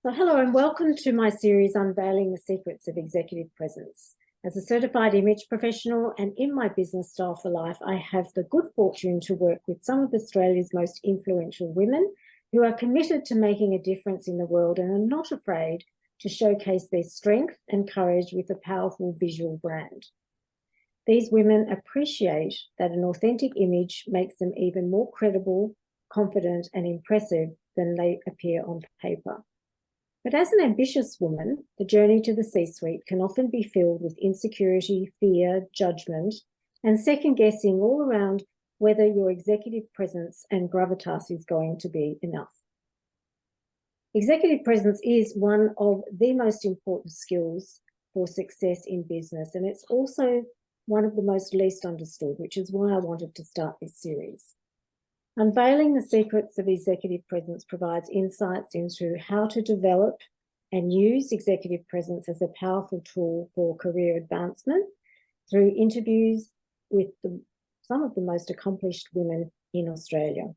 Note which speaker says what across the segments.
Speaker 1: So hello and welcome to my series Unveiling the Secrets of Executive Presence. As a certified image professional and in my business Style for Life, I have the good fortune to work with some of Australia's most influential women who are committed to making a difference in the world and are not afraid to showcase their strength and courage with a powerful visual brand. These women appreciate that an authentic image makes them even more credible, confident, and impressive than they appear on paper. But as an ambitious woman, the journey to the C-suite can often be filled with insecurity, fear, judgment, and second-guessing all around whether your executive presence and gravitas is going to be enough. Executive presence is one of the most important skills for success in business, and it's also one of the most least understood, which is why I wanted to start this series. Unveiling the Secrets of Executive Presence provides insights into how to develop and use executive presence as a powerful tool for career advancement through interviews with some of the most accomplished women in Australia.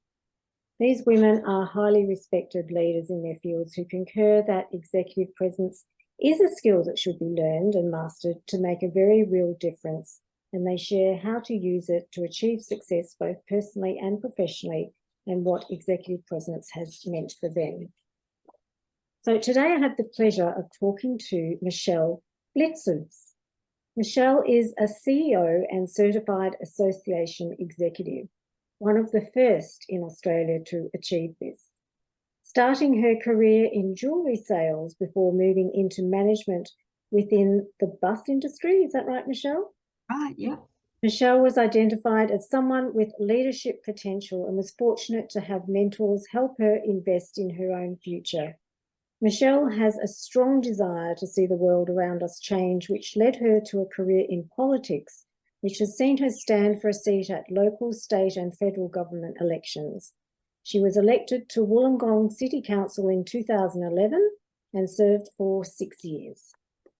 Speaker 1: These women are highly respected leaders in their fields who concur that executive presence is a skill that should be learned and mastered to make a very real difference, and they share how to use it to achieve success both personally and professionally and what executive presence has meant for them. So today I have the pleasure of talking to Michelle Blicavs. Michelle is a CEO and certified association executive, one of the first in Australia to achieve this. Starting her career in jewellery sales before moving into management within the bus industry, is that right, Michelle?
Speaker 2: Right, yeah.
Speaker 1: Michelle was identified as someone with leadership potential and was fortunate to have mentors help her invest in her own future. Michelle has a strong desire to see the world around us change, which led her to a career in politics, which has seen her stand for a seat at local, state and federal government elections. She was elected to Wollongong City Council in 2011 and served for 6 years.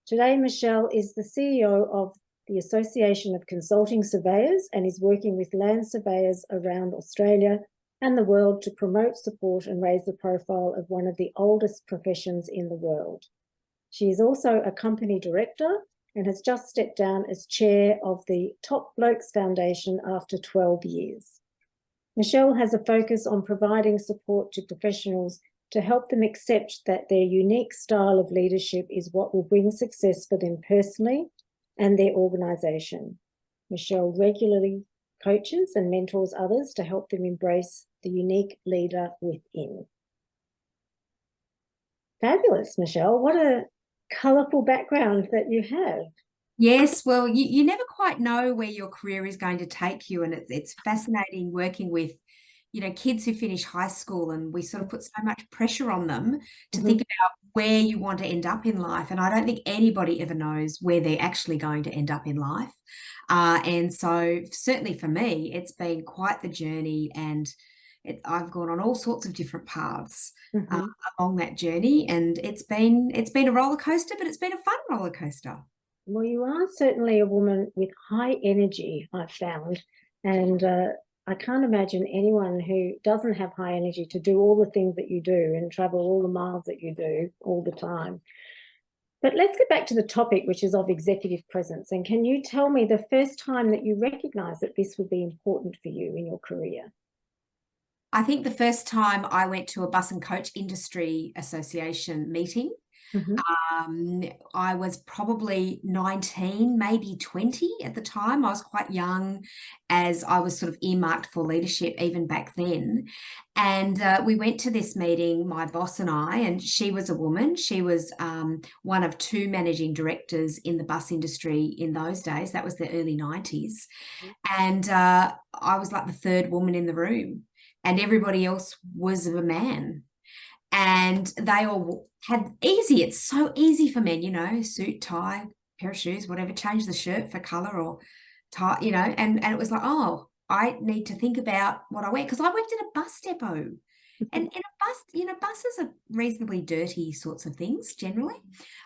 Speaker 1: Today, Michelle is the CEO of the Association of Consulting Surveyors and is working with land surveyors around Australia and the world to promote, support and raise the profile of one of the oldest professions in the world. She is also a company director and has just stepped down as chair of the Top Blokes Foundation after 12 years. Michelle has a focus on providing support to professionals to help them accept that their unique style of leadership is what will bring success for them personally and their organisation. Michelle regularly coaches and mentors others to help them embrace the unique leader within. Fabulous, Michelle. What a colourful background that you have.
Speaker 2: Yes, well, you never quite know where your career is going to take you, and it's fascinating working with, kids who finish high school, and we sort of put so much pressure on them to think about where you want to end up in life. And I don't think anybody ever knows where they're actually going to end up in life. And so certainly for me, it's been quite the journey, and I've gone on all sorts of different paths along that journey, and it's been a roller coaster, but it's been a fun roller coaster.
Speaker 1: Well, you are certainly a woman with high energy, I've found, and I can't imagine anyone who doesn't have high energy to do all the things that you do and travel all the miles that you do all the time. But let's get back to the topic, which is of executive presence. And can you tell me the first time that you recognised that this would be important for you in your career?
Speaker 2: I think the first time I went to a bus and coach industry association meeting, I was probably 19, maybe 20 at the time. I was quite young, as I was sort of earmarked for leadership even back then. And we went to this meeting, my boss and I, and she was a woman. She was one of two managing directors in the bus industry in those days. That was the early 90s. And I was like the third woman in the room, and everybody else was a man. And they all had easy. It's so easy for men, suit, tie, pair of shoes, whatever, change the shirt for color or tie, and it was like, oh, I need to think about what I wear, because I worked in a bus depot. And in a bus, buses are reasonably dirty sorts of things generally.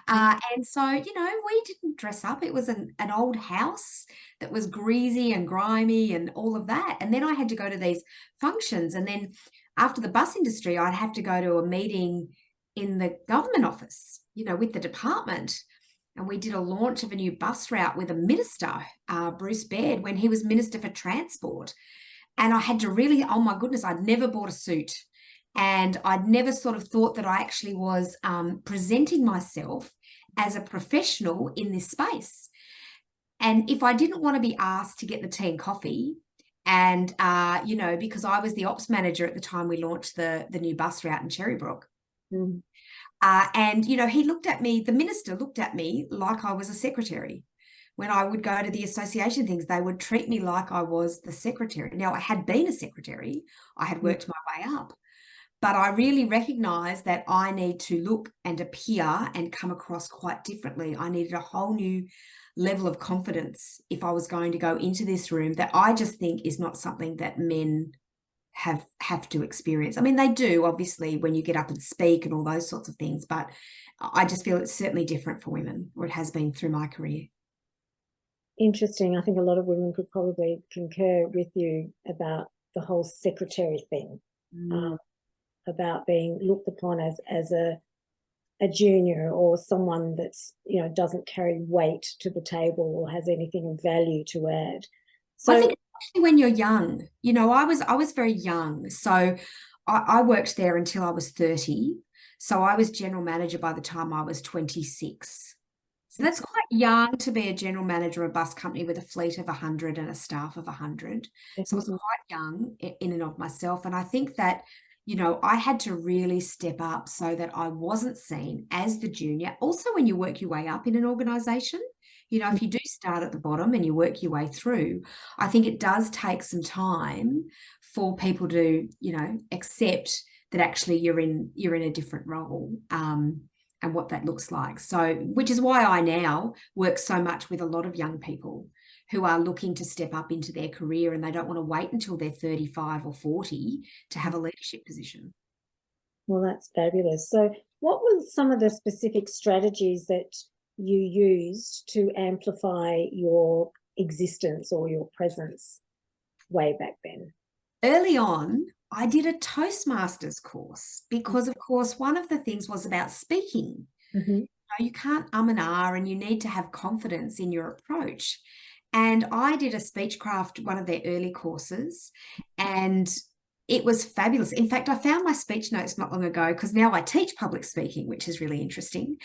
Speaker 2: And so, we didn't dress up. It was an old house that was greasy and grimy and all of that. And then I had to go to these functions. And then after the bus industry, I'd have to go to a meeting in the government office, with the department. And we did a launch of a new bus route with a minister, Bruce Baird, when he was Minister for Transport. And I had to really, oh my goodness, I'd never bought a suit. And I'd never sort of thought that I actually was presenting myself as a professional in this space. And if I didn't want to be asked to get the tea and coffee, and, because I was the ops manager at the time we launched the new bus route in Cherrybrook.
Speaker 1: Mm.
Speaker 2: And, he looked at me, the minister looked at me like I was a secretary. When I would go to the association things, they would treat me like I was the secretary. Now, I had been a secretary, I had worked my way up, but I really recognised that I need to look and appear and come across quite differently. I needed a whole new level of confidence if I was going to go into this room that I just think is not something that men have to experience. I mean, they do, obviously, when you get up and speak and all those sorts of things, but I just feel it's certainly different for women, or it has been through my career.
Speaker 1: Interesting. I think a lot of women could probably concur with you about the whole secretary thing, about being looked upon as a junior or someone that's, doesn't carry weight to the table or has anything of value to add. So
Speaker 2: I think especially when you're young, I was very young. So I worked there until I was 30. So I was general manager by the time I was 26. So that's quite young to be a general manager of a bus company with a fleet of 100 and a staff of 100. So I was quite young in and of myself. And I think that, I had to really step up so that I wasn't seen as the junior. Also, when you work your way up in an organisation, if you do start at the bottom and you work your way through, I think it does take some time for people to, accept that actually you're in a different role. And what that looks like. So, which is why I now work so much with a lot of young people who are looking to step up into their career, and they don't want to wait until they're 35 or 40 to have a leadership position.
Speaker 1: Well, that's fabulous. So what were some of the specific strategies that you used to amplify your existence or your presence way back then?
Speaker 2: Early on, I did a Toastmasters course because, of course, one of the things was about speaking. You can't and ah, and you need to have confidence in your approach. And I did a Speechcraft, one of their early courses, and it was fabulous. In fact, I found my speech notes not long ago because now I teach public speaking, which is really interesting.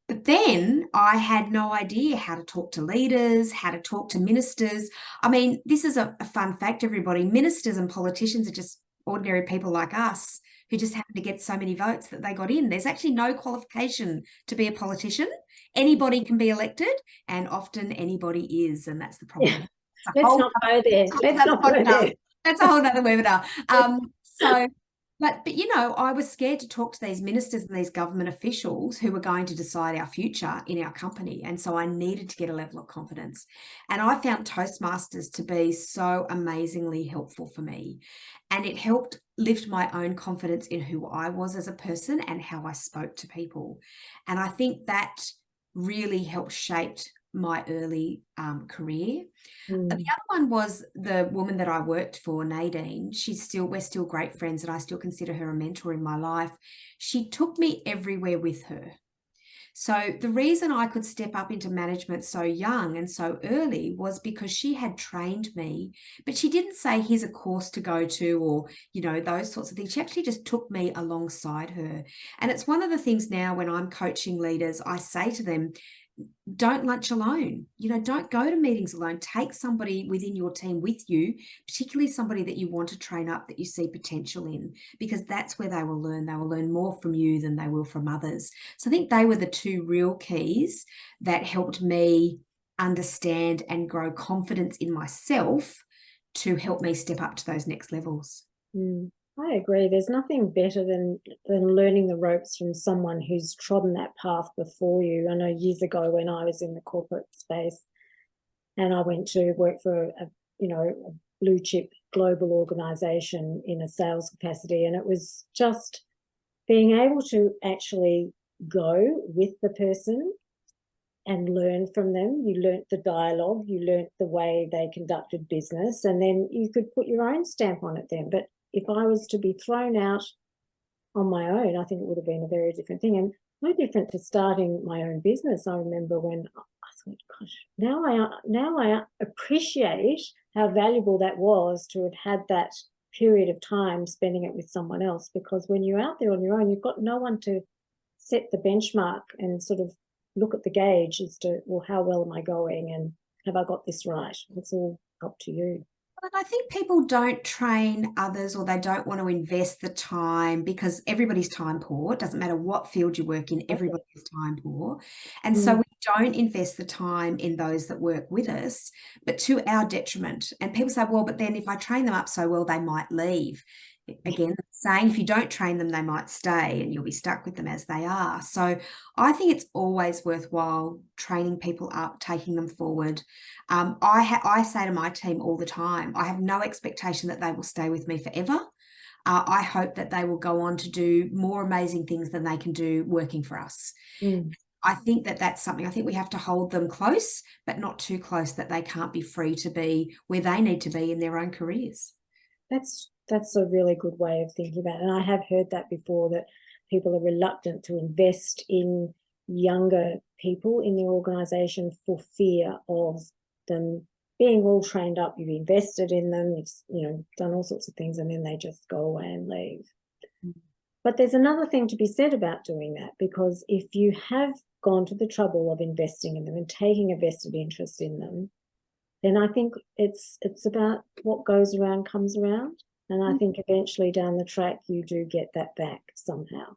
Speaker 2: But then I had no idea how to talk to leaders, how to talk to ministers. I mean, this is a fun fact, everybody. Ministers and politicians are just ordinary people like us who just happen to get so many votes that they got in. There's actually no qualification to be a politician. Anybody can be elected, and often anybody is, and that's the problem.
Speaker 1: Yeah. Let's not go there. Let's not go there.
Speaker 2: That's a whole other webinar. But I was scared to talk to these ministers and these government officials who were going to decide our future in our company. And so I needed to get a level of confidence. And I found Toastmasters to be so amazingly helpful for me. And it helped lift my own confidence in who I was as a person and how I spoke to people. And I think that really helped shape my early career. The other one was the woman that I worked for, Nadine. We're still great friends, and I still consider her a mentor in my life. She took me everywhere with her. So the reason I could step up into management so young and so early was because she had trained me, but she didn't say, here's a course to go to, or, those sorts of things. She actually just took me alongside her. And it's one of the things now when I'm coaching leaders, I say to them, don't lunch alone. Don't go to meetings alone. Take somebody within your team with you, particularly somebody that you want to train up, that you see potential in, because that's where they will learn. They will learn more from you than they will from others. So I think they were the two real keys that helped me understand and grow confidence in myself to help me step up to those next levels.
Speaker 1: I agree. There's nothing better than learning the ropes from someone who's trodden that path before you. I know years ago when I was in the corporate space and I went to work for a blue chip global organization in a sales capacity, and it was just being able to actually go with the person and learn from them. You learnt the dialogue, you learnt the way they conducted business, and then you could put your own stamp on it then. But if I was to be thrown out on my own, I think it would have been a very different thing, and no different to starting my own business. I remember when I thought, gosh, now I appreciate how valuable that was to have had that period of time spending it with someone else, because when you're out there on your own, you've got no one to set the benchmark and sort of look at the gauge as to, well, how well am I going and have I got this right? It's all up to you.
Speaker 2: And I think people don't train others, or they don't want to invest the time, because everybody's time poor. It doesn't matter what field you work in, everybody is time poor. And so
Speaker 1: Mm.
Speaker 2: we don't invest the time in those that work with us, but to our detriment. And people say, well, but then if I train them up so well, they might leave. Again, saying if you don't train them, they might stay and you'll be stuck with them as they are. So I think it's always worthwhile training people up, taking them forward. I say to my team all the time, I have no expectation that they will stay with me forever. I hope that they will go on to do more amazing things than they can do working for us.
Speaker 1: Mm.
Speaker 2: I think that that's something, I think we have to hold them close, but not too close that they can't be free to be where they need to be in their own careers.
Speaker 1: That's a really good way of thinking about it. And I have heard that before, that people are reluctant to invest in younger people in the organisation for fear of them being all trained up. You've invested in them, you've done all sorts of things, and then they just go away and leave.
Speaker 2: Mm.
Speaker 1: But there's another thing to be said about doing that, because if you have gone to the trouble of investing in them and taking a vested interest in them, then I think it's about what goes around comes around. And I think eventually down the track, you do get that back somehow.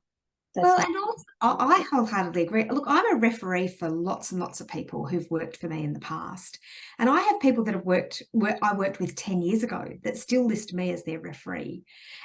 Speaker 1: That's
Speaker 2: Well, and also, I wholeheartedly agree. Look, I'm a referee for lots and lots of people who've worked for me in the past. And I have people that I worked with 10 years ago that still list me as their referee.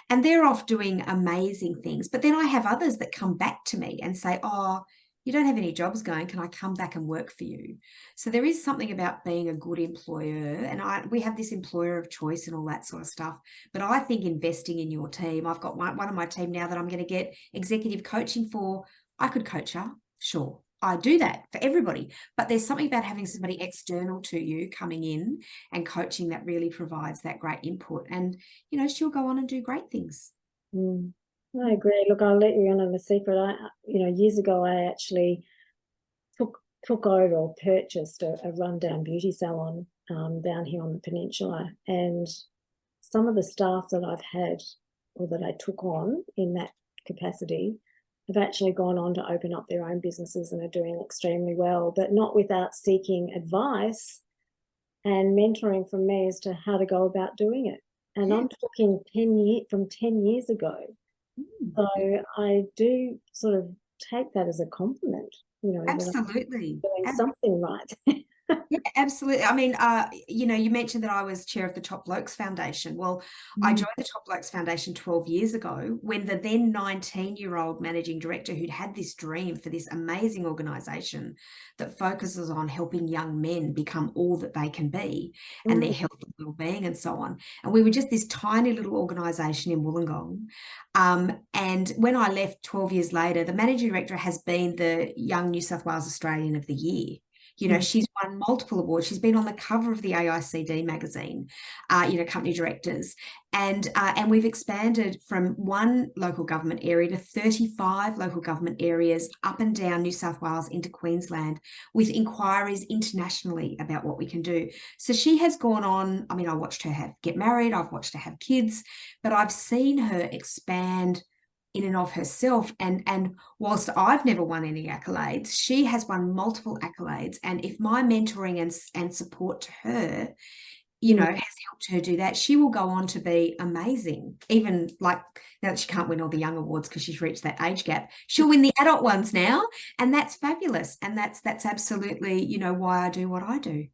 Speaker 2: And they're off doing amazing things. But then I have others that come back to me and say, oh, you don't have any jobs going. Can I come back and work for you? So there is something about being a good employer. And we have this employer of choice and all that sort of stuff. But I think investing in your team, I've got one of my team now that I'm going to get executive coaching for. I could coach her, sure. I do that for everybody, but there's something about having somebody external to you coming in and coaching that really provides that great input. And, she'll go on and do great things.
Speaker 1: I agree. Look, I'll let you in on the secret. Years ago, I actually took over or purchased a rundown beauty salon down here on the peninsula, and some of the staff that I've had, or that I took on in that capacity, have actually gone on to open up their own businesses and are doing extremely well, but not without seeking advice and mentoring from me as to how to go about doing it. And I'm talking 10 years ago. So I do sort of take that as a compliment,
Speaker 2: Absolutely.
Speaker 1: that I'm doing something right.
Speaker 2: Yeah, absolutely. I mean, you mentioned that I was chair of the Top Blokes Foundation. Well, I joined the Top Blokes Foundation 12 years ago when the then 19-year-old managing director, who'd had this dream for this amazing organisation that focuses on helping young men become all that they can be and their health and well-being and so on. And we were just this tiny little organisation in Wollongong. And when I left 12 years later, the managing director has been the Young New South Wales Australian of the Year. She's won multiple awards. She's been on the cover of the AICD magazine, company directors. And we've expanded from one local government area to 35 local government areas up and down New South Wales into Queensland, with inquiries internationally about what we can do. So she has gone on. I mean, I watched her get married. I've watched her have kids, but I've seen her expand in and of herself. And whilst I've never won any accolades, she has won multiple accolades. And if my mentoring and support to her, has helped her do that, she will go on to be amazing. Even like now that she can't win all the young awards because she's reached that age gap, she'll win the adult ones now. And that's fabulous. And that's absolutely, why I do what I do.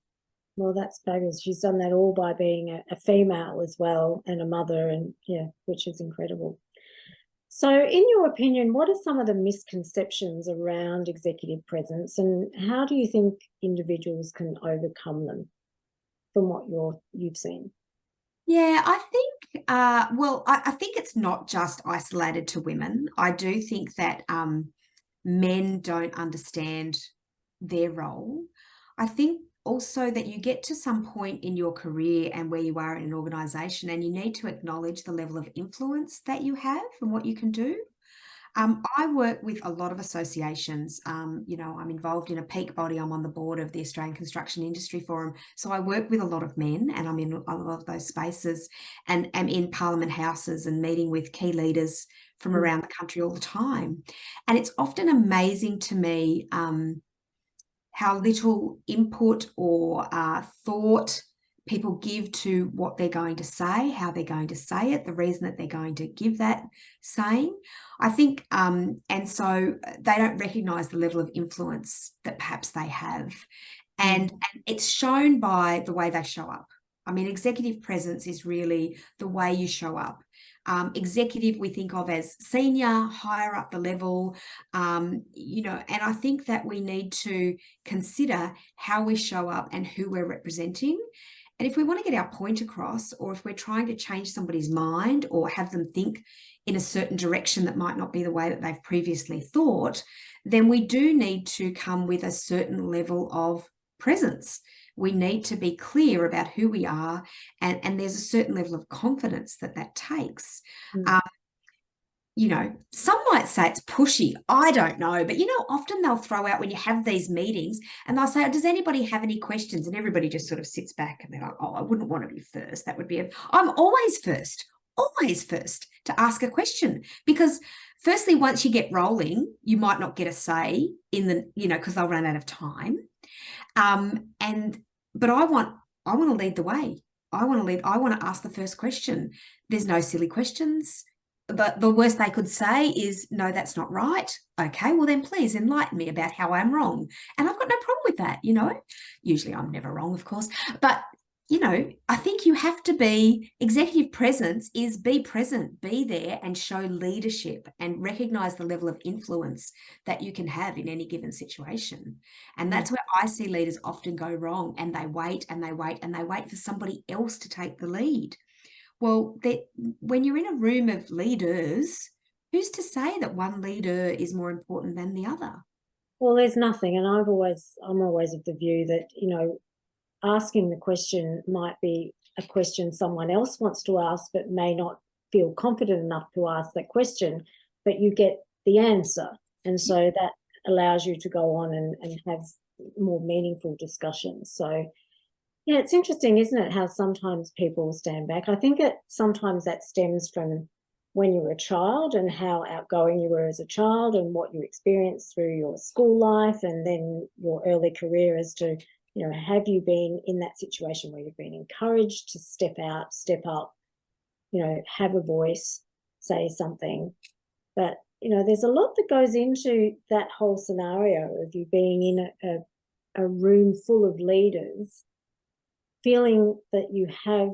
Speaker 1: Well, that's fabulous. She's done that all by being a female as well, and a mother, and which is incredible. So in your opinion, what are some of the misconceptions around executive presence, and how do you think individuals can overcome them from what you've seen?
Speaker 2: Yeah, I think, I think it's not just isolated to women. I do think that men don't understand their role. I think also that you get to some point in your career and where you are in an organisation, and you need to acknowledge the level of influence that you have and what you can do. I work with a lot of associations. I'm involved in a peak body. I'm on the board of the Australian Construction Industry Forum. So I work with a lot of men, and I'm in a lot of those spaces, and am in Parliament houses and meeting with key leaders from around the country all the time. And it's often amazing to me how little input or thought people give to what they're going to say, how they're going to say it, the reason that they're going to give that saying. I think, and so they don't recognize the level of influence that perhaps they have. And it's shown by the way they show up. I mean, executive presence is really the way you show up. Executive we think of as senior, higher up the level, and I think that we need to consider how we show up and who we're representing. And if we want to get our point across, or if we're trying to change somebody's mind or have them think in a certain direction that might not be the way that they've previously thought, then we do need to come with a certain level of presence. We need to be clear about who we are, and there's a certain level of confidence that takes. Some might say it's pushy. I don't know. But, often they'll throw out when you have these meetings and they'll say, does anybody have any questions? And everybody just sort of sits back and they're like, I wouldn't want to be first. That would be I'm always first to ask a question, because firstly, once you get rolling, you might not get a say in the, because they'll run out of time. But I want to lead the way. I want to ask the first question. There's no silly questions. But the worst they could say is, no, that's not right. Okay, well then please enlighten me about how I'm wrong. And I've got no problem with that, Usually I'm never wrong, of course. But, I think you have to be, executive presence is be present, be there and show leadership and recognize the level of influence that you can have in any given situation. And that's where I see leaders often go wrong, and they wait and they wait and they wait for somebody else to take the lead. Well, when you're in a room of leaders, who's to say that one leader is more important than the other?
Speaker 1: Well, there's nothing. And I'm always of the view that, asking the question might be a question someone else wants to ask, but may not feel confident enough to ask that question, but you get the answer. And so that allows you to go on and have more meaningful discussions. So, yeah, it's interesting, isn't it, how sometimes people stand back. I think sometimes that stems from when you were a child and how outgoing you were as a child and what you experienced through your school life and then your early career as to, have you been in that situation where you've been encouraged to step out, step up, have a voice, say something. But, there's a lot that goes into that whole scenario of you being in a room full of leaders, feeling that you have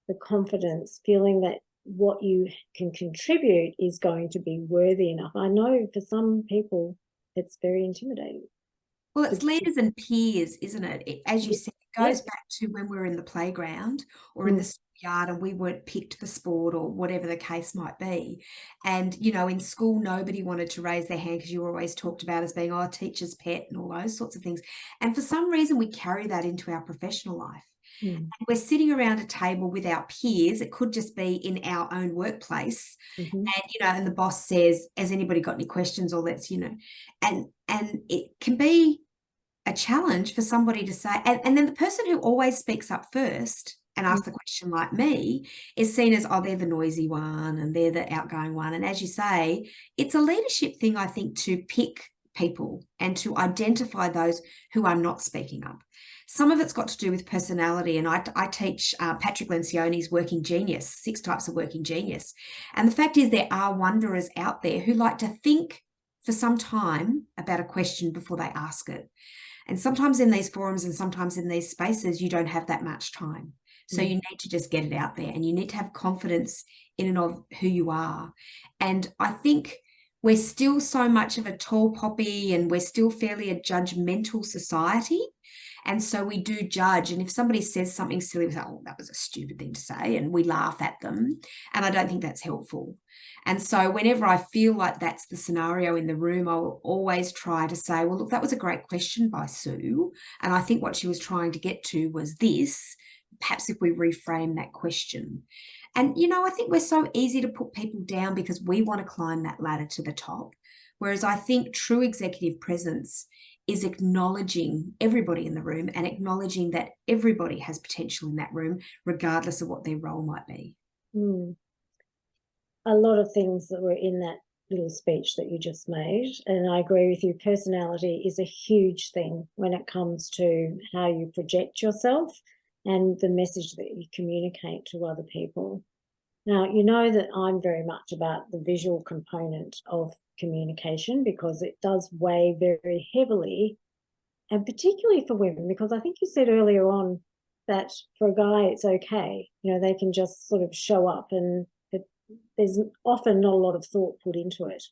Speaker 1: the confidence, feeling that what you can contribute is going to be worthy enough. I know for some people it's very intimidating.
Speaker 2: Well, it's leaders and peers, isn't it? As you said, it goes back to when we were in the playground or in the yard and we weren't picked for sport or whatever the case might be. And, in school, nobody wanted to raise their hand because you were always talked about as being, a teacher's pet and all those sorts of things. And for some reason, we carry that into our professional life. And we're sitting around a table with our peers. It could just be in our own workplace. And, the boss says, has anybody got any questions? Or let's, and it can be a challenge for somebody to say, and then the person who always speaks up first and asks the question like me is seen as, they're the noisy one and they're the outgoing one. And as you say, it's a leadership thing, I think, to pick people and to identify those who are not speaking up. Some of it's got to do with personality. And I teach Patrick Lencioni's Working Genius, 6 Types of Working Genius. And the fact is there are wanderers out there who like to think for some time about a question before they ask it. And sometimes in these forums and sometimes in these spaces, you don't have that much time. So you need to just get it out there and you need to have confidence in and of who you are. And I think we're still so much of a tall poppy and we're still fairly a judgmental society. And so we do judge. And if somebody says something silly, we say, that was a stupid thing to say. And we laugh at them. And I don't think that's helpful. And so whenever I feel like that's the scenario in the room, I'll always try to say, well, look, that was a great question by Sue. And I think what she was trying to get to was this. Perhaps if we reframe that question. And, you know, I think we're so easy to put people down because we want to climb that ladder to the top. Whereas I think true executive presence is acknowledging everybody in the room and acknowledging that everybody has potential in that room, regardless of what their role might be.
Speaker 1: Mm. A lot of things that were in that little speech that you just made, and I agree with you, personality is a huge thing when it comes to how you project yourself and the message that you communicate to other people. Now, you know that I'm very much about the visual component of communication because it does weigh very heavily, and particularly for women, because I think you said earlier on that for a guy it's okay, you know, they can just sort of show up, and there's often not a lot of thought put into it.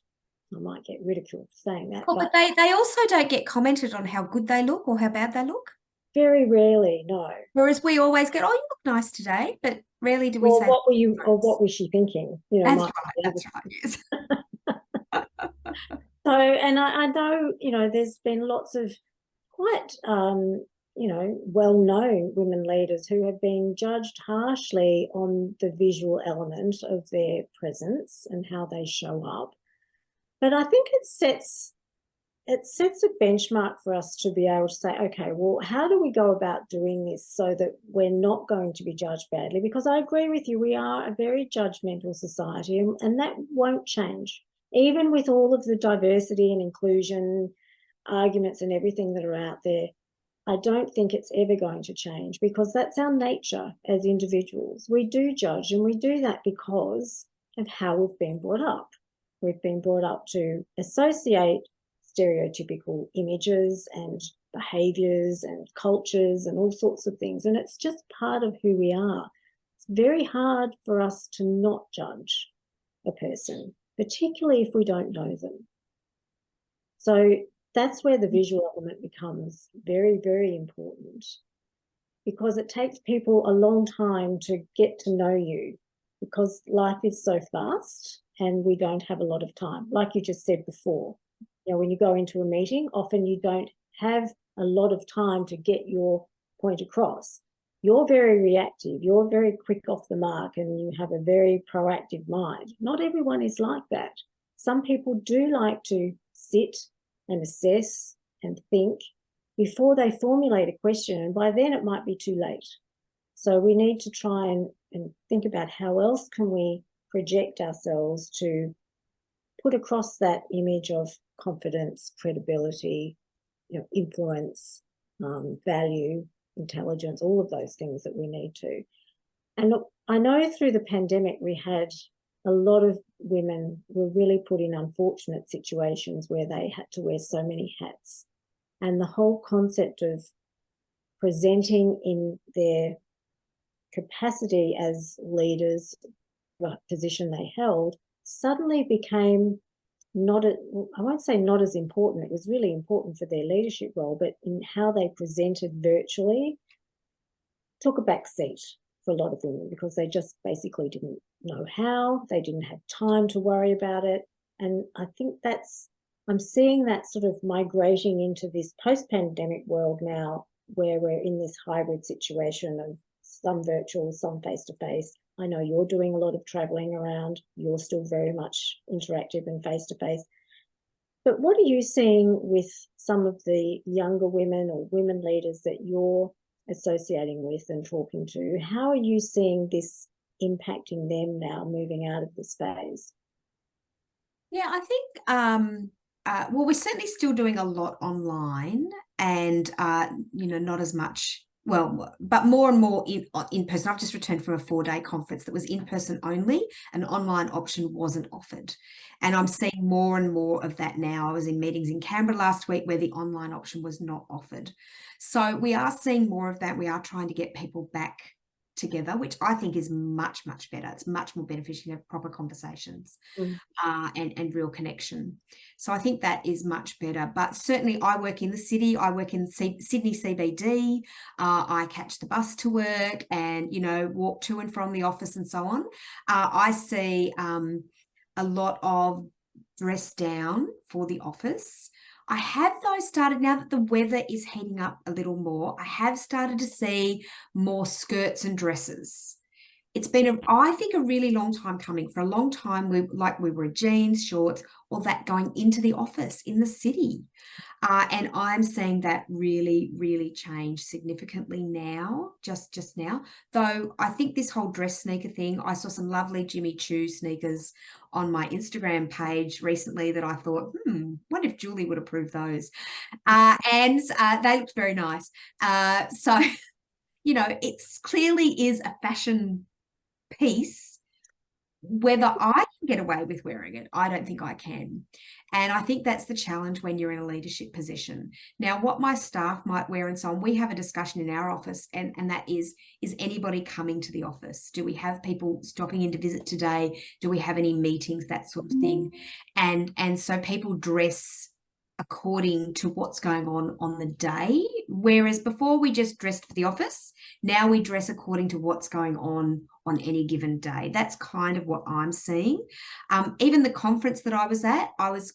Speaker 1: I might get ridiculed for saying that,
Speaker 2: Well, but they also don't get commented on how good they look or how bad they look.
Speaker 1: very rarely, no.
Speaker 2: Whereas we always get, oh, you look nice today, but rarely do we
Speaker 1: Or
Speaker 2: say,
Speaker 1: what were you, or what was she thinking? You know,
Speaker 2: that's right, yes.
Speaker 1: So, and I know, you know, there's been lots of quite, you know, well-known women leaders who have been judged harshly on the visual element of their presence and how they show up. But I think it sets a benchmark for us to be able to say, okay, well, how do we go about doing this so that we're not going to be judged badly? Because I agree with you, we are a very judgmental society, and that won't change. Even with all of the diversity and inclusion arguments and everything that are out there, I don't think it's ever going to change because that's our nature as individuals. We do judge, and we do that because of how we've been brought up. We've been brought up to associate stereotypical images and behaviours and cultures and all sorts of things, and it's just part of who we are. It's very hard for us to not judge a person, particularly if we don't know them. So that's where the visual element becomes very, very important, because it takes people a long time to get to know you because life is so fast and we don't have a lot of time. Like you just said before, you know, when you go into a meeting, often you don't have a lot of time to get your point across. You're very reactive, you're very quick off the mark, and you have a very proactive mind. Not everyone is like that. Some people do like to sit and assess and think before they formulate a question, and by then it might be too late. So we need to try and think about how else can we project ourselves to put across that image of confidence, credibility, you know, influence, value, intelligence, all of those things that we need to. And look, I know through the pandemic we had a lot of women were really put in unfortunate situations where they had to wear so many hats. And the whole concept of presenting in their capacity as leaders, the position they held, suddenly became not, I won't say not as important, it was really important for their leadership role, but in how they presented virtually took a back seat for a lot of women because they just basically didn't know how, they didn't have time to worry about it. And I think I'm seeing that sort of migrating into this post-pandemic world now, where we're in this hybrid situation of some virtual, some face-to-face. I know you're doing a lot of traveling around. You're still very much interactive and face-to-face. But what are you seeing with some of the younger women or women leaders that you're associating with and talking to? How are you seeing this impacting them now moving out of this phase?
Speaker 2: Yeah, I think, well, we're certainly still doing a lot online and, you know, not as much, well, but more and more in person. I've just returned from a 4-day conference that was in person only. An online option wasn't offered. And I'm seeing more and more of that now. I was in meetings in Canberra last week where the online option was not offered. So we are seeing more of that. We are trying to get people back together, which I think is much, much better. It's much more beneficial to have proper conversations.
Speaker 1: Mm.
Speaker 2: And real connection. So I think that is much better. But certainly I work in the city. I work in Sydney CBD. I catch the bus to work and, you know, walk to and from the office and so on. I see a lot of dress down for the office. I have, though, started, now that the weather is heating up a little more, I have started to see more skirts and dresses. it's been, I think, a really long time coming. For a long time, we were jeans, shorts, all that going into the office in the city. And I'm seeing that really, really change significantly now, just now. Though I think this whole dress sneaker thing, I saw some lovely Jimmy Choo sneakers on my Instagram page recently that I thought, wonder if Julie would approve those. And they looked very nice. So, it's clearly is a fashion piece. Whether I can get away with wearing it, I don't think I can. And I think that's the challenge when you're in a leadership position. Now, what my staff might wear and so on, we have a discussion in our office, and that is anybody coming to the office? Do we have people stopping in to visit today? Do we have any meetings, that sort of thing? And so people dress according to what's going on the day, whereas before we just dressed for the office. Now we dress according to what's going on any given day. That's kind of what I'm seeing. Even the conference that I was at, I was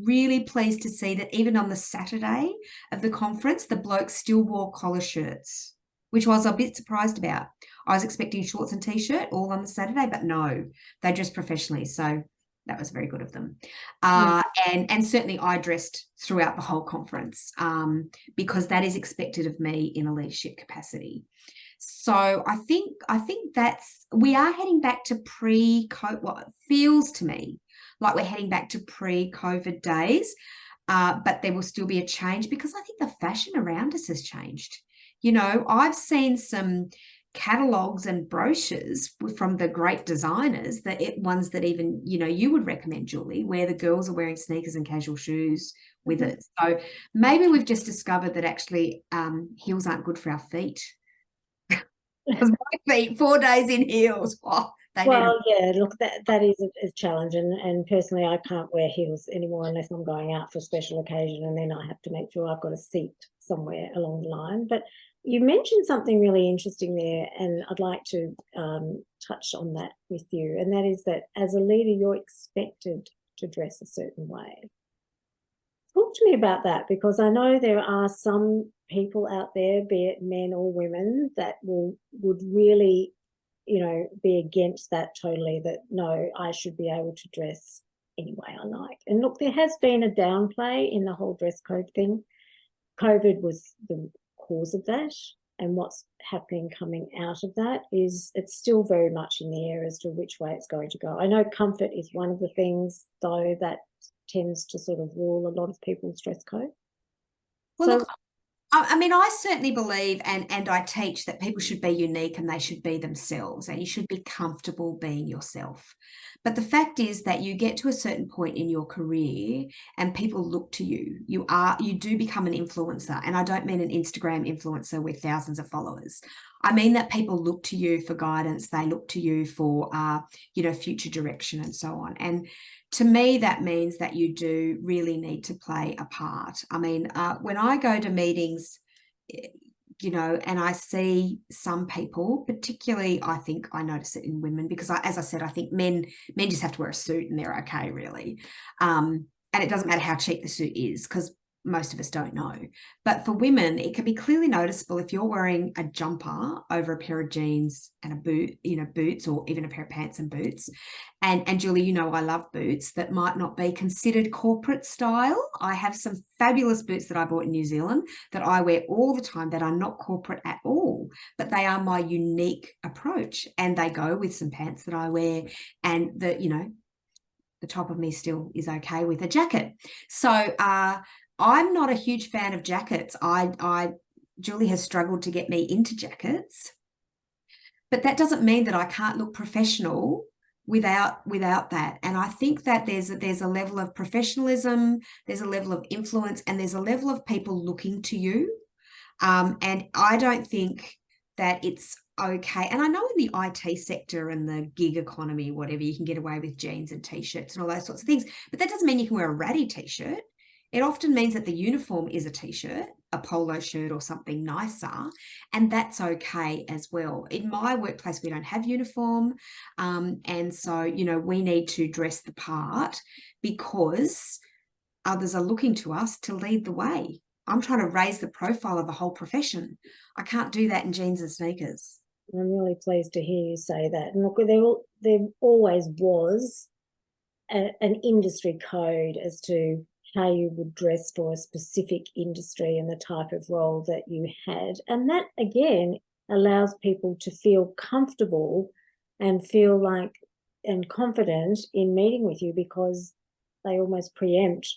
Speaker 2: really pleased to see that even on the Saturday of the conference, the blokes still wore collar shirts, which I was a bit surprised about. I was expecting shorts and t-shirt all on the Saturday, but no, they dressed professionally. So that was very good of them. And certainly I dressed throughout the whole conference because that is expected of me in a leadership capacity. So I think we are heading back to pre-COVID. Well, it feels to me like we're heading back to pre-COVID days, but there will still be a change because I think the fashion around us has changed. I've seen some catalogs and brochures from the great designers, ones that even you would recommend, Julie, where the girls are wearing sneakers and casual shoes with it. So maybe we've just discovered that actually heels aren't good for our feet. Because my feet 4 days in heels,
Speaker 1: yeah, look, that is a challenge, and personally I can't wear heels anymore unless I'm going out for a special occasion, and then I have to make sure I've got a seat somewhere along the line. But you mentioned something really interesting there, and I'd like to touch on that with you, and that is that as a leader, you're expected to dress a certain way. Talk to me about that, because I know there are some people out there, be it men or women, that would really, be against that totally, that no, I should be able to dress any way I like. And look, there has been a downplay in the whole dress code thing. COVID was the cause of that, and what's happening coming out of that is it's still very much in the air as to which way it's going to go. I know comfort is one of the things, though, that tends to sort of rule a lot of people's dress code.
Speaker 2: Well, look, I mean, I certainly believe and I teach that people should be unique and they should be themselves, and you should be comfortable being yourself. But the fact is that you get to a certain point in your career and people look to you. You do become an influencer. And I don't mean an Instagram influencer with thousands of followers. I mean that people look to you for guidance. They look to you for, future direction and so on. And to me, that means that you do really need to play a part. I mean, when I go to meetings, and I see some people, particularly, I think I notice it in women, because as I said, I think men just have to wear a suit and they're okay, really. And it doesn't matter how cheap the suit is, because most of us don't know. But for women, it can be clearly noticeable if you're wearing a jumper over a pair of jeans and a boot, boots, or even a pair of pants and boots. And Julie, I love boots that might not be considered corporate style. I have some fabulous boots that I bought in New Zealand that I wear all the time that are not corporate at all, but they are my unique approach. And they go with some pants that I wear, and the top of me still is okay with a jacket. So I'm not a huge fan of jackets. Julie has struggled to get me into jackets, but that doesn't mean that I can't look professional without that. And I think that there's a level of professionalism, there's a level of influence, and there's a level of people looking to you. And I don't think that it's okay. And I know in the IT sector and the gig economy, whatever, you can get away with jeans and t-shirts and all those sorts of things, but that doesn't mean you can wear a ratty t-shirt. It often means that the uniform is a t-shirt, a polo shirt, or something nicer, and that's okay as well. In my workplace, we don't have uniform, and so, we need to dress the part because others are looking to us to lead the way. I'm trying to raise the profile of the whole profession. I can't do that in jeans and sneakers.
Speaker 1: I'm really pleased to hear you say that. And look, there always was an industry code as to how you would dress for a specific industry and the type of role that you had. And that, again, allows people to feel comfortable and feel like and confident in meeting with you because they almost preempt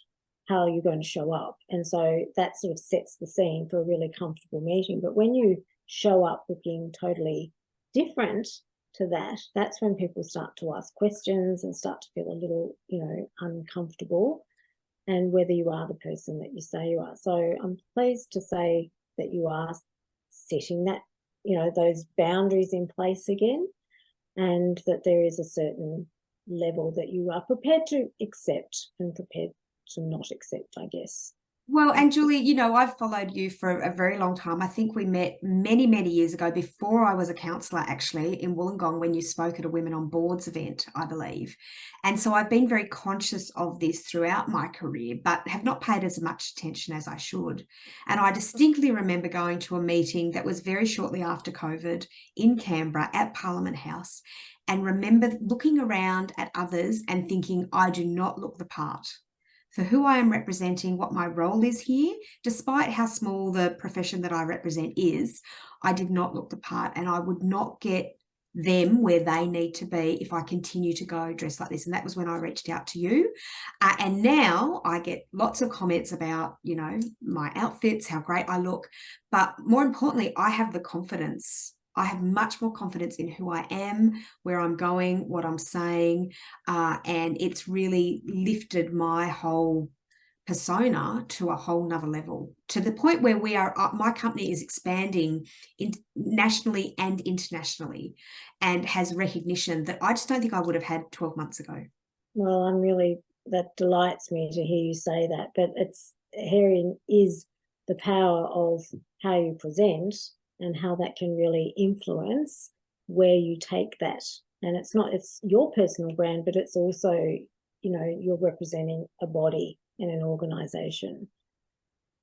Speaker 1: how you're going to show up. And so that sort of sets the scene for a really comfortable meeting. But when you show up looking totally different to that, that's when people start to ask questions and start to feel a little, uncomfortable, and whether you are the person that you say you are. So I'm pleased to say that you are setting that, those boundaries in place again, and that there is a certain level that you are prepared to accept and prepared to not accept, I guess.
Speaker 2: Well, and Julie, I've followed you for a very long time. I think we met many, many years ago before I was a counsellor, actually, in Wollongong when you spoke at a Women on Boards event, I believe. And so I've been very conscious of this throughout my career, but have not paid as much attention as I should. And I distinctly remember going to a meeting that was very shortly after COVID in Canberra at Parliament House, and remember looking around at others and thinking, I do not look the part for who I am representing, what my role is here. Despite how small the profession that I represent is, I did not look the part, and I would not get them where they need to be if I continue to go dressed like this. And that was when I reached out to you. And now I get lots of comments about, my outfits, how great I look. But more importantly, I have the confidence. I have much more confidence in who I am, where I'm going, what I'm saying, and it's really lifted my whole persona to a whole nother level, to the point where my company is expanding nationally and internationally, and has recognition that I just don't think I would have had 12 months ago.
Speaker 1: Well, that delights me to hear you say that, but herein is the power of how you present and how that can really influence where you take that. And it's your personal brand, but it's also, you're representing a body in an organization.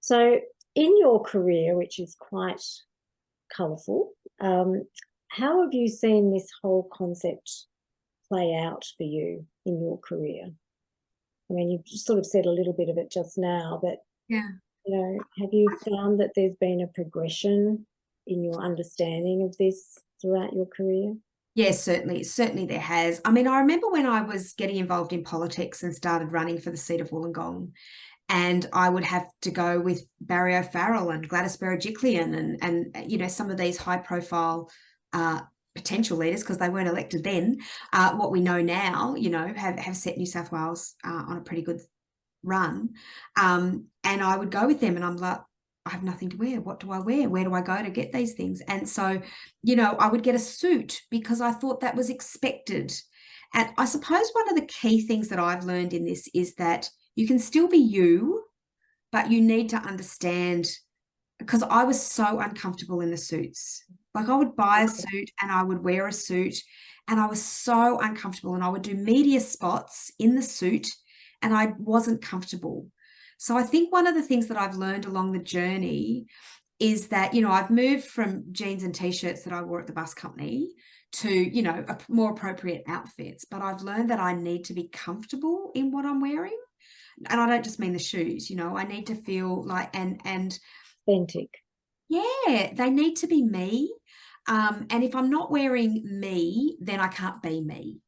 Speaker 1: So in your career, which is quite colourful, how have you seen this whole concept play out for you in your career? I mean, you've sort of said a little bit of it just now, but
Speaker 2: yeah,
Speaker 1: have you found that there's been a progression in your understanding of this throughout your career?
Speaker 2: Yes, certainly there has. I mean, I remember when I was getting involved in politics and started running for the seat of Wollongong, and I would have to go with Barry O'Farrell and Gladys Berejiklian and some of these high profile potential leaders, because they weren't elected then. What we know now, have set New South Wales on a pretty good run. And I would go with them, and I'm like, I have nothing to wear. What do I wear? Where do I go to get these things? And so, I would get a suit because I thought that was expected. And I suppose one of the key things that I've learned in this is that you can still be you, but you need to understand, because I was so uncomfortable in the suits. Like, I would buy a suit and I would wear a suit, and I was so uncomfortable, and I would do media spots in the suit and I wasn't comfortable. So I think one of the things that I've learned along the journey is that, I've moved from jeans and t-shirts that I wore at the bus company to, more appropriate outfits. But I've learned that I need to be comfortable in what I'm wearing. And I don't just mean the shoes, I need to feel like, and
Speaker 1: Authentic.
Speaker 2: yeah, they need to be me. And if I'm not wearing me, then I can't be me.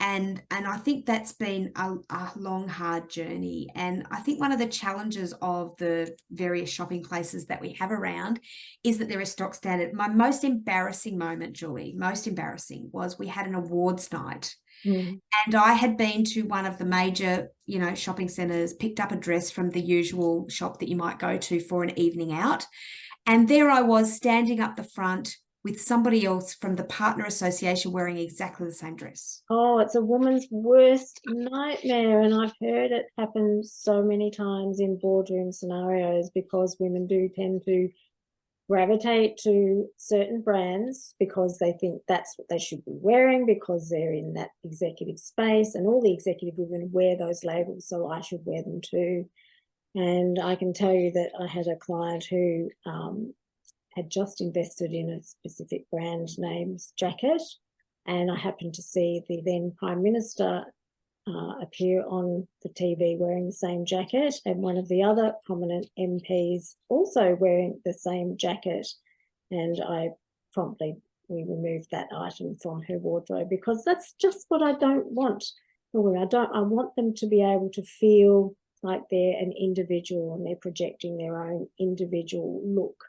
Speaker 2: And I think that's been a long, hard journey. And I think one of the challenges of the various shopping places that we have around is that there is stock standard. My most embarrassing moment, Julie, most embarrassing, was we had an awards night. And I had been to one of the major, shopping centres, picked up a dress from the usual shop that you might go to for an evening out. And there I was standing up the front with somebody else from the partner association wearing exactly the same dress.
Speaker 1: Oh, it's a woman's worst nightmare. And I've heard it happen so many times in boardroom scenarios, because women do tend to gravitate to certain brands because they think that's what they should be wearing, because they're in that executive space and all the executive women wear those labels, so I should wear them too. And I can tell you that I had a client who had just invested in a specific brand name's jacket, and I happened to see the then Prime Minister appear on the TV wearing the same jacket, and one of the other prominent MPs also wearing the same jacket. And we removed that item from her wardrobe, because that's just what I don't want. I want them to be able to feel like they're an individual and they're projecting their own individual look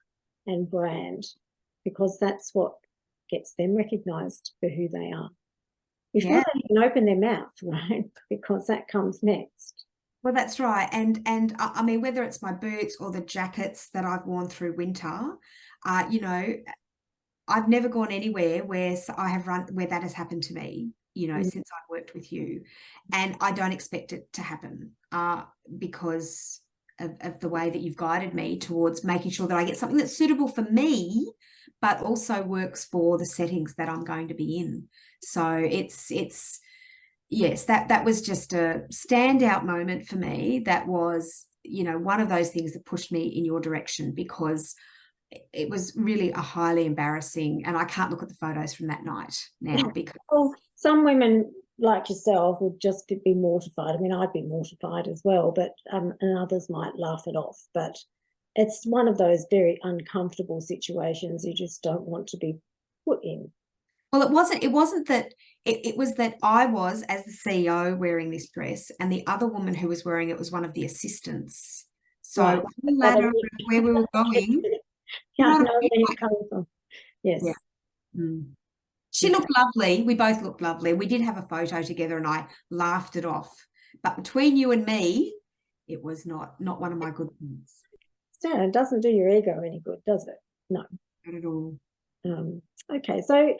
Speaker 1: and brand, because that's what gets them recognised for who they are before they even open their mouth, right? Because that comes next.
Speaker 2: Well, that's right. And I mean, whether it's my boots or the jackets that I've worn through winter, you know, I've never gone anywhere where that has happened to me, you know, since I've worked with you. And I don't expect it to happen because of the way that you've guided me towards making sure that I get something that's suitable for me, but also works for the settings that I'm going to be in. So yes, that was just a standout moment for me. That was, you know, one of those things that pushed me in your direction, because it was really a highly embarrassing, and I can't look at the photos from that night now because
Speaker 1: some women like yourself would just be mortified. I mean, I'd be mortified as well, but and others might laugh it off. But it's one of those very uncomfortable situations you just don't want to be put in.
Speaker 2: Well, it wasn't that. It was that I was, as the CEO, wearing this dress, and the other woman who was wearing it was one of the assistants. So
Speaker 1: right.
Speaker 2: the ladder of where we were going.
Speaker 1: Yeah, I know where you're coming from. Yes.
Speaker 2: Yeah. She looked lovely. We both looked lovely. We did have a photo together and I laughed it off. But between you and me, it was not one of my good things.
Speaker 1: So it doesn't do your ego any good, does it? No.
Speaker 2: Not at all.
Speaker 1: Okay, so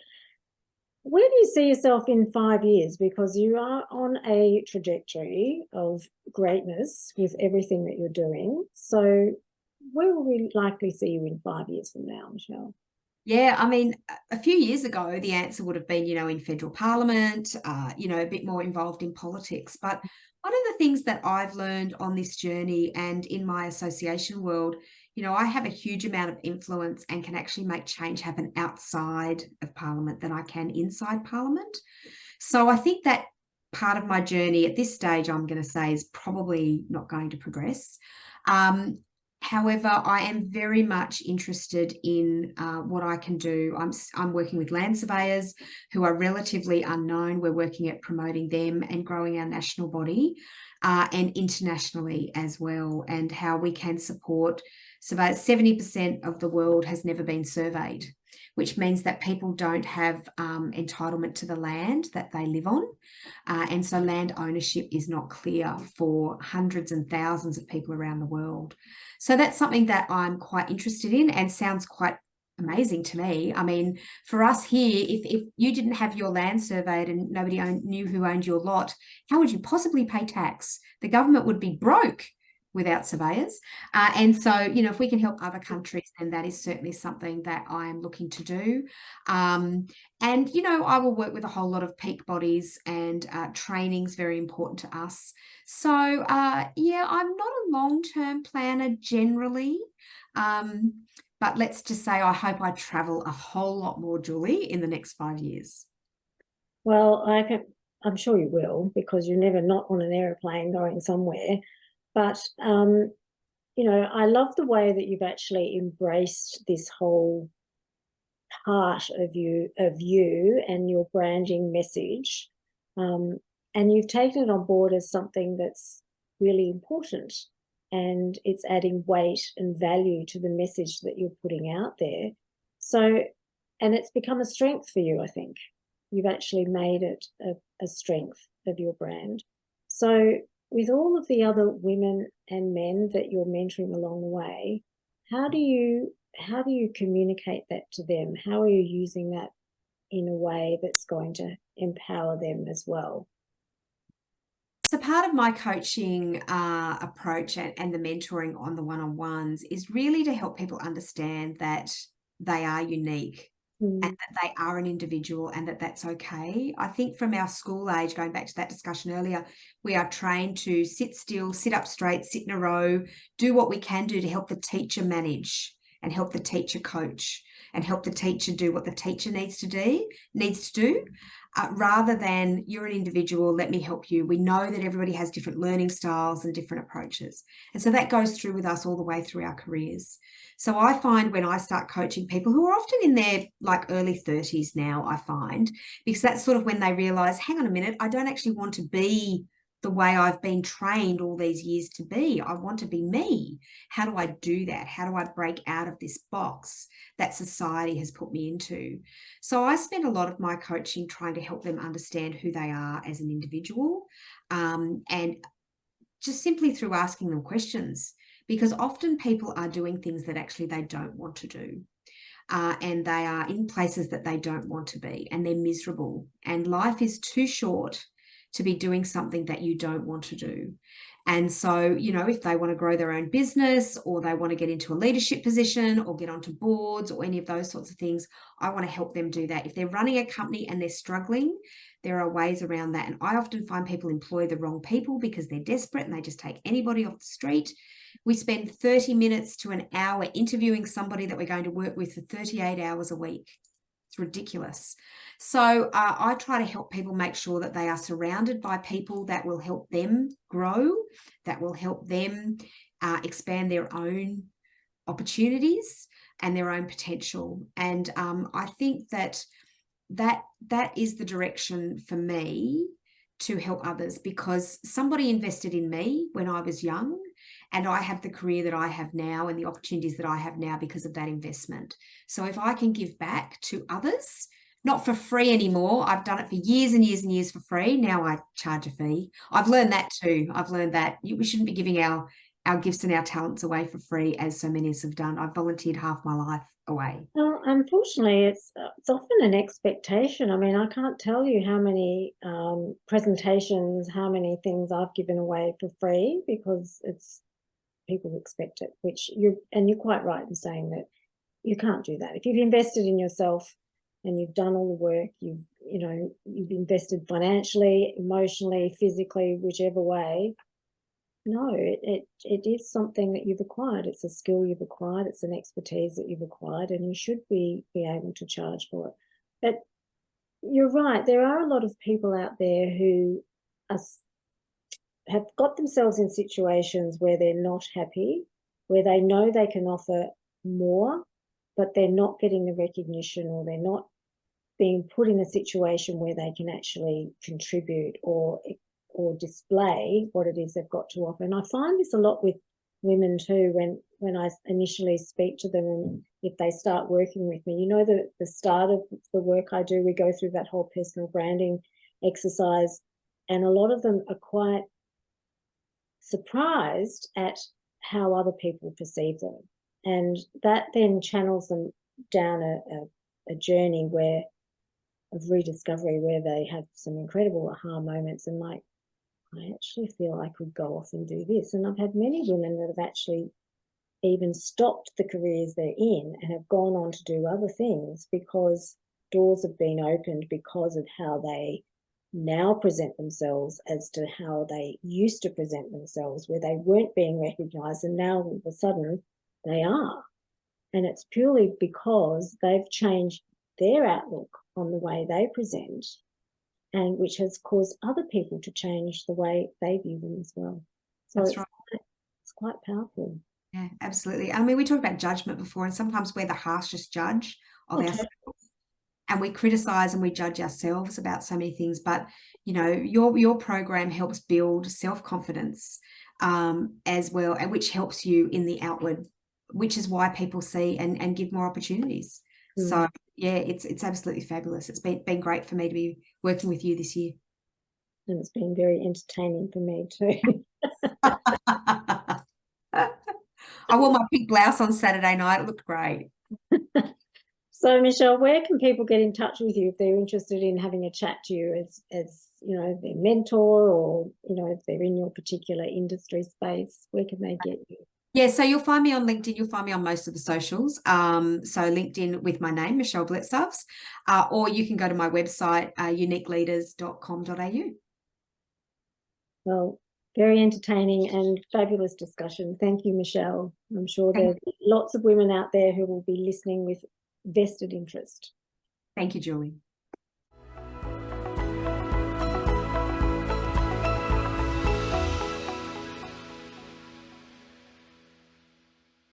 Speaker 1: where do you see yourself in 5 years? Because you are on a trajectory of greatness with everything that you're doing. So where will we likely see you in 5 years from now, Michelle?
Speaker 2: Yeah, I mean, a few years ago, the answer would have been, you know, in federal parliament, you know, a bit more involved in politics. But one of the things that I've learned on this journey and in my association world, you know, I have a huge amount of influence and can actually make change happen outside of parliament than I can inside parliament. So I think that part of my journey at this stage, I'm going to say, is probably not going to progress. However, I am very much interested in what I can do. I'm working with land surveyors who are relatively unknown. We're working at promoting them and growing our national body and internationally as well, and how we can support surveyors. 70% of the world has never been surveyed, which means that people don't have entitlement to the land that they live on. And so land ownership is not clear for hundreds and thousands of people around the world. So that's something that I'm quite interested in and sounds quite amazing to me. I mean, for us here, if you didn't have your land surveyed and nobody knew who owned your lot, how would you possibly pay tax? The government would be broke without surveyors. And so, you know, if we can help other countries, then that is certainly something that I'm looking to do. And, you know, I will work with a whole lot of peak bodies, and training's very important to us. So, yeah, I'm not a long-term planner generally. But let's just say I hope I travel a whole lot more, Julie, in the next 5 years.
Speaker 1: Well, I'm sure you will, because you're never not on an aeroplane going somewhere. But, you know, I love the way that you've actually embraced this whole part of you and your branding message. And you've taken it on board as something that's really important, and it's adding weight and value to the message that you're putting out there. So, and it's become a strength for you, I think. You've actually made it a strength of your brand. So with all of the other women and men that you're mentoring along the way, how do you communicate that to them? How are you using that in a way that's going to empower them as well?
Speaker 2: So part of my coaching approach and the mentoring on the one-on-ones is really to help people understand that they are unique and that they are an individual, and that that's okay. I think from our school age, going back to that discussion earlier, we are trained to sit still, sit up straight, sit in a row, do what we can do to help the teacher manage and help the teacher coach and help the teacher do what the teacher needs to do, rather than you're an individual, let me help you. We know that everybody has different learning styles and different approaches. And so that goes through with us all the way through our careers. So I find when I start coaching people who are often in their like early 30s now, I find, because that's sort of when they realize, hang on a minute, I don't actually want to be the way I've been trained all these years to be. I want to be me. How do I do that? How do I break out of this box that society has put me into? So I spend a lot of my coaching trying to help them understand who they are as an individual, and just simply through asking them questions, because often people are doing things that actually they don't want to do. And they are in places that they don't want to be, and they're miserable. And life is too short to be doing something that you don't want to do. And so, you know, if they want to grow their own business, or they want to get into a leadership position or get onto boards or any of those sorts of things, I want to help them do that. If they're running a company and they're struggling, there are ways around that. And I often find people employ the wrong people because they're desperate and they just take anybody off the street. We spend 30 minutes to an hour interviewing somebody that we're going to work with for 38 hours a week. It's ridiculous. So I try to help people make sure that they are surrounded by people that will help them grow, that will help them expand their own opportunities and their own potential. And I think that is the direction for me to help others, because somebody invested in me when I was young, and I have the career that I have now and the opportunities that I have now because of that investment. So if I can give back to others, not for free anymore. I've done it for years and years and years for free. Now I charge a fee. I've learned that too. I've learned that we shouldn't be giving our gifts and our talents away for free, as so many of us have done. I've volunteered half my life away.
Speaker 1: Well, unfortunately, it's often an expectation. I mean, I can't tell you how many presentations, how many things I've given away for free, because it's people expect it, you're quite right in saying that you can't do that. If you've invested in yourself and you've done all the work, you've invested financially, emotionally, physically, whichever way, no, it is something that you've acquired. It's a skill you've acquired. It's an expertise that you've acquired, and you should be able to charge for it. But you're right. There are a lot of people out there who have got themselves in situations where they're not happy, where they know they can offer more, but they're not getting the recognition, or they're not being put in a situation where they can actually contribute or display what it is they've got to offer. And I find this a lot with women too, when I initially speak to them, and if they start working with me, the start of the work I do, we go through that whole personal branding exercise, and a lot of them are quite surprised at how other people perceive them. And that then channels them down a journey of rediscovery, where they have some incredible aha moments and like, I actually feel I could go off and do this. And I've had many women that have actually even stopped the careers they're in and have gone on to do other things, because doors have been opened because of how they now present themselves as to how they used to present themselves, where they weren't being recognised, and now all of a sudden they are. And it's purely because they've changed their outlook on the way they present, and which has caused other people to change the way they view them as well. So
Speaker 2: That's right.
Speaker 1: It's quite powerful.
Speaker 2: Yeah, absolutely. I mean, we talked about judgment before, and sometimes we're the harshest judge of ourselves, and we criticize and we judge ourselves about so many things. But your program helps build self-confidence as well, and which helps you in the outward, which is why people see and give more opportunities. So yeah, it's absolutely fabulous. It's been great for me to be working with you this year.
Speaker 1: And it's been very entertaining for me too.
Speaker 2: I wore my pink blouse on Saturday night. It looked great.
Speaker 1: So, Michelle, where can people get in touch with you if they're interested in having a chat to you as their mentor, or if they're in your particular industry space? Where can they get you?
Speaker 2: Yeah, so you'll find me on LinkedIn. You'll find me on most of the socials. So LinkedIn with my name, Michelle Blicavs, or you can go to my website, uniqueleaders.com.au.
Speaker 1: Well, Very entertaining and fabulous discussion. Thank you, Michelle. I'm sure
Speaker 2: Thank-
Speaker 1: there'll be lots of women out there who will be listening with vested interest.
Speaker 2: Thank you, Julie.